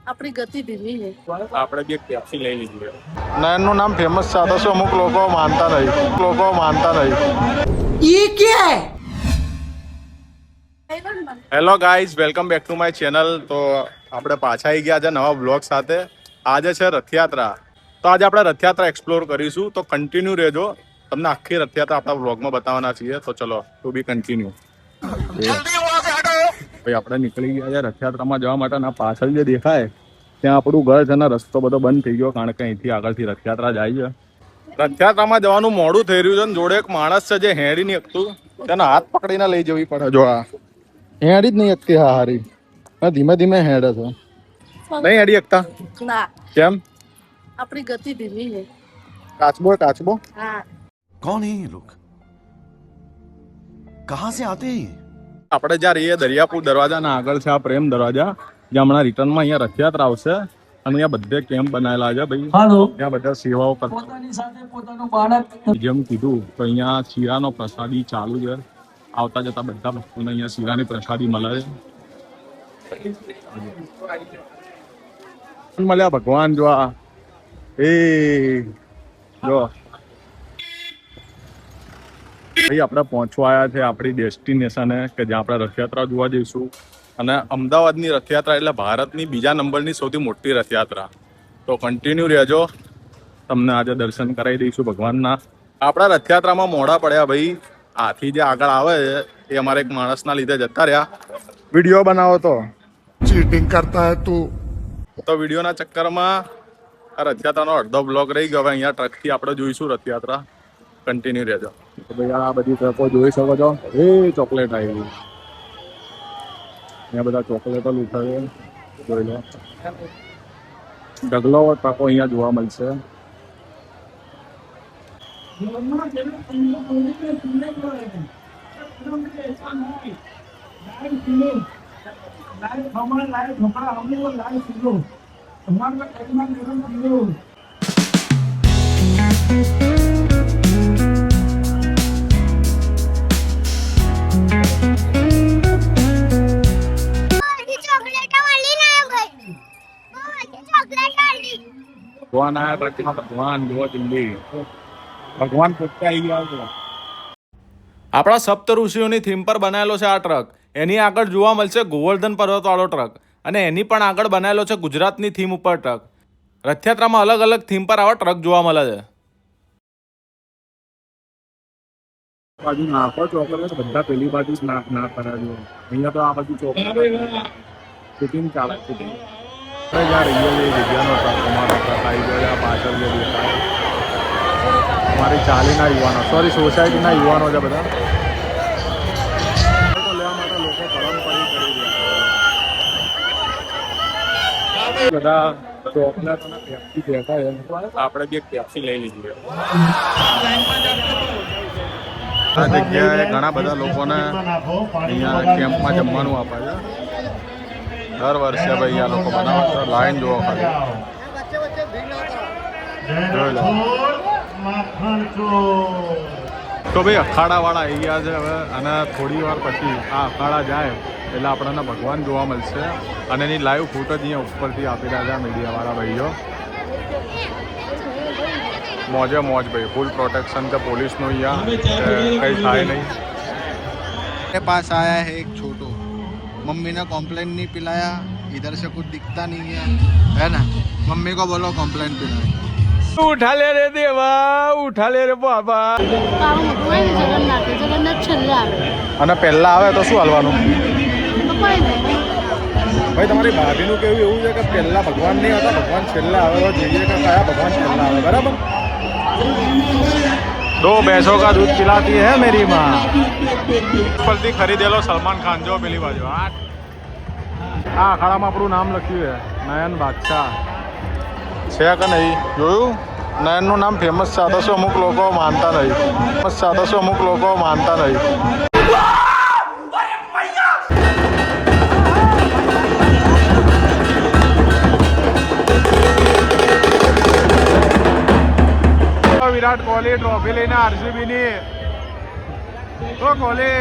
આપણી ગતિ ધીમી છે. આપણે બી એક પેપ્સી લઈ લીધી. નયનનું નામ ફેમસ છે, તો શું અમુક લોકો માનતા નહીં. Hello guys, welcome back to my channel. તો આપણે પાછા આવી ગયા છે નવા બ્લોગ સાથે. આજે છે રથયાત્રા, તો આજે આપણે રથયાત્રા એક્સપ્લોર કરીશું. તો કન્ટિન્યુ રહેજો, તમને આખી રથયાત્રા આપણા બ્લોગમાં બતાવવાના છીએ. તો ચલો, ટુ બી કન્ટિન્યુ. ભાઈ આપણે નીકળી ગયા છે રથયાત્રામાં જવા માટે. ના પાછળ જે દેખાય ત્યાં આપણું ઘર છે ને રસ્તો બધો બંધ થઈ ગયો, કારણ કે અહીંથી આગળથી રથયાત્રા જાય છે. રથયાત્રામાં જવાનું મોડું થઈ રહ્યું છે ને જોડે એક માણસ છે જે હેડી નહીં શકતું, તેના હાથ પકડીને લઈ જવી પડે. જો આ હેડી જ નહીં શકતી. હા હારી ધીમે ધીમે હેડે છે. નહીં હેડી શકતા? ના, કેમ? આપણી ગતિ ધીમી છે. કાચબો કાચબો હા. कौन है ये लोग? कहाँ से आते हैं? આપણે જ્યારે એ દરિયાપુર દરવાજાના આગળ છે આ પ્રેમ દરવાજા, જ્યાં હમણાં રિટર્નમાં અહીંયા રથયાત્રા આવશે. અને અહીંયા બધે કેમ્પ બનાવેલા છે ભાઈ, ત્યાં બધા સેવાઓ કરતા. જેમ કીધું તો અહીંયા શીરાનો પ્રસાદી ચાલુ છે. આવતા જતા બધા ભક્તોને અહીંયા શીરાની પ્રસાદી મળે છે. મળ્યા ભગવાન. જો આ એ જો ભાઈ આપણે પહોંચવા આવ્યા છે આપણી ડેસ્ટિનેશને, કે જ્યાં આપણે રથયાત્રા જોવા જઈશું. અને અમદાવાદની રથયાત્રા એટલે ભારતની બીજા નંબરની સૌથી મોટી રથયાત્રા. તો કન્ટિન્યુ રહેજો, તમને આજે દર્શન કરાવી દઈશું ભગવાનના. આપણા રથયાત્રામાં મોડા પડ્યા ભાઈ. આથી જે આગળ આવે છે એ અમારે એક માણસના લીધે જતા રહ્યા. વિડીયો બનાવો તો ચીટિંગ કરતા હે તું. તો વિડીયોના ચક્કરમાં આ રથયાત્રાનો અડધો બ્લોગ રહી ગયો. હવે અહીંયા ટ્રકથી આપણે જોઈશું રથયાત્રા. કન્ટિન્યુ રહેજો. તો ભાઈ આ બધી ટ્રકો જોઈ શકો છો. એ ચોકલેટ આવી ગઈ, અહીંયા બધા ચોકલેટો લૂંટાવે. જોઈ લો, ઢગલો ટ્રકો અહીંયા જોવા મળશે. ભગવાન આયા ટ્રકમાં. ભગવાન જુઓ દિલ્હી, ભગવાન પોતે આવી ગયા છે. આપણા સપ્ત ઋષિઓની થીમ પર બનાવેલો છે આ ટ્રક. એની આગળ જોવા મળશે ગોવર્ધન પર્વતવાળો ટ્રક, અને એની પણ આગળ બનાવેલો છે ગુજરાતની થીમ ઉપર ટ્રક. રથયાત્રામાં અલગ અલગ થીમ પર આવા ટ્રક જોવા મળે છે. બાજુ નાખો ચોકલેટ, બધા પેલી બાજુ ના કરાજો. અહીંયા તો આ બાજુ ચોકલેટ શૂટિંગ ચાલે. શૂટિંગ પાછળ જે દેખાય અમારી ચાલીના યુવાનો, સોરી સોસાયટીના યુવાનો છે બધા. લેવા માટે લોકો પરંપરા કરી રહ્યા બધા ચોકલેટ અને પેપ્સી દેખાય. આપણે બી એક પેપ્સી લઈ લીધી. આ જગ્યાએ ઘણા બધા લોકોને અહીંયા કેમ્પમાં જમવાનું આપે છે. દર વર્ષે ભાઈ આ લોકો બનાવે છે. લાઈન જોવો ખાલી. તો ભાઈ અખાડાવાળા આવી ગયા છે હવે, અને થોડી વાર પછી આ અખાડા જાય એટલે આપણને ભગવાન જોવા મળશે. અને એની લાઈવ ફૂટેજ અહીંયા ઉપરથી આપી રહ્યા છે મીડિયાવાળા ભાઈઓ. મોજે મોજ ભાઈ, ફૂલ પ્રોટેક્શન છે પોલીસનું અહીંયા, કંઈ થાય નહીં. मेरे पास आया है एक छोटू, मम्मी ने कॉम्प्लेन नहीं पिलाया, इधर से कुछ दिखता नहीं है ना, मम्मी को बोलो कॉम्प्लेन पिलाए. ઉઠા લે રે દેવા, ઉઠા લે રે બાબા. જગન્નાથ છેલ્લે આવે. અને પહેલા આવે તો શું હાલવાનું? તો કોઈ નહીં. ભાઈ તમારી ભાભીનું કેવું એવું છે કે પહેલા ભગવાન નહીં હતા, ભગવાન છેલ્લા આવે તો જોઈએ કે કયા ભગવાન છેલ્લા આવે. બરાબર? દો ભેંસો કા દૂધ पिलाती है मेरी माँ. પરથી ખરીદેલો સલમાન ખાન. જો પેલી બાજુ આ અખાડામાં આપણું નામ લખ્યું છે, નયન બાદશાહ છે કે નહીં? જોયું? નયનનું નામ ફેમસ છે, તો શું અમુક લોકો માનતા નહીં. વિરાટ કોહલી ટ્રોફી લઈને આરસીબી ની. તો કોહલી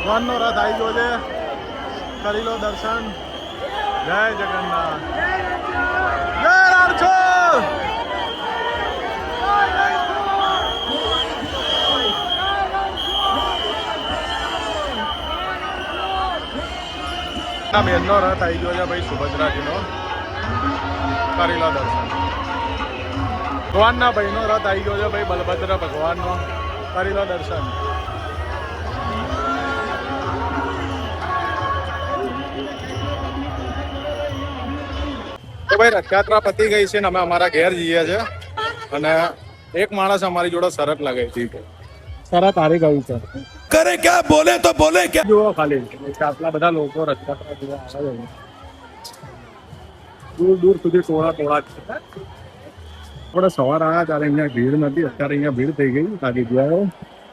ભગવાનનો રથ આવી ગયો છે, કરી લો દર્શન. જય જગન્નાથ, જય રાણછોડ. બેનનો રથ આવી ગયો છે ભાઈ, સુભદ્રાજીનો. કરી લો દર્શન. ભગવાનના ભાઈનો રથ આવી ગયો છે ભાઈ, બલભદ્ર ભગવાનનો. કરી લો દર્શન. તો ભાઈ રથયાત્રા પતી ગઈ છે ને અમે અમારા ઘેર જઈએ છે. અને એક માણસ અમારી જોડે શરત લગાવી હતી. શરત હારી ગયું છે. करे क्या बोले तो बोले क्या જુઓ ખાલી કે આટલા બધા લોકો રથયાત્રા જોવા આવે છે. દૂર દૂર સુધી ટોળા ટોળા છે. આપણે સવાર આવ્યા ત્યારે અહીંયા ભીડ નથી, અત્યારે અહીંયા ભીડ થઈ ગઈ લાગી ગયા.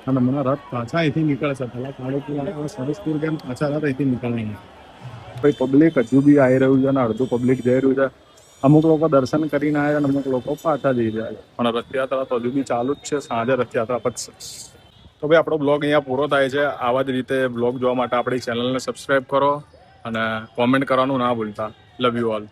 અને હમણાં રથ પાછા અહીંથી નીકળશે. પેલા કાળોપુર સરસપુર કેમ પાછા રથ અહીંથી નીકળવાના. ભાઈ પબ્લિક હજુ બી આવી રહ્યું છે અને અડધું પબ્લિક જઈ રહ્યું છે. અમુક લોકો દર્શન કરીને આવ્યા અને અમુક લોકો પાછા જઈ રહ્યા છે. પણ રથયાત્રા તો હજુ બી ચાલુ જ છે. સાંજે રથયાત્રા પતશે. તો ભાઈ આપણો બ્લોગ અહીંયા પૂરો થાય છે. આવા જ રીતે બ્લોગ જોવા માટે આપણી ચેનલને સબસ્ક્રાઈબ કરો અને કોમેન્ટ કરવાનું ના ભૂલતા. Love you all.